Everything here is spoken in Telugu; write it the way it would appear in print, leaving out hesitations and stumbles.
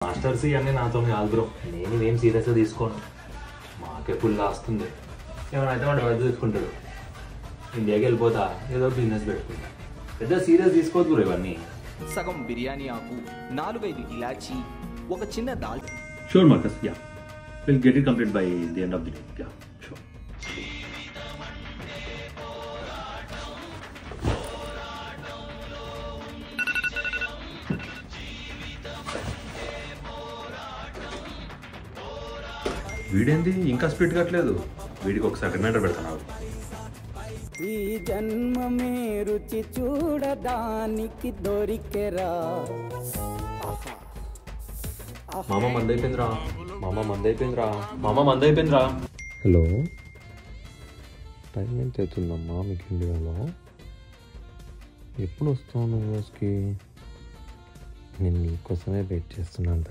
మాస్టర్స్ ఇవన్నీ నాతో కాదు బ్రో, నేను ఇవేం సీరియస్గా తీసుకోను. మాకే ఫుల్ వస్తుంది. ఏమైనా అయితే వాడు వద్ద తీసుకుంటాడు. ఇండియాకి వెళ్ళిపోతా, ఏదో బిజినెస్ పెట్టుకుంటా. పెద్ద సీరియస్ తీసుకోవద్దు బ్రో ఇవన్నీ. సగం బిర్యానీ ఆకు, 4-5 ఇలాచి, ఒక చిన్న dal. Sure, Marcus. Yeah, we'll get it complete by the end of the day. Yeah, sure. వీడేంది ఇంకా స్పీడ్ కట్టలేదు? వీడికి ఒక సెకండ్ మీటర్ పెడతాను. ఈ జన్మమే రుచి చూడడానికి దొరికెరా. మామ మందైపోయిందిరా, మామ మందైపోయిందిరా, మామ మందైపోయిందిరా. హలో, టైం ఎంత అవుతుందమ్మా మీకు ఇండియాలో? ఎప్పుడు వస్తావు నువ్వు యూఎస్కి? నేను నీకోసమే వెయిట్ చేస్తున్నాను.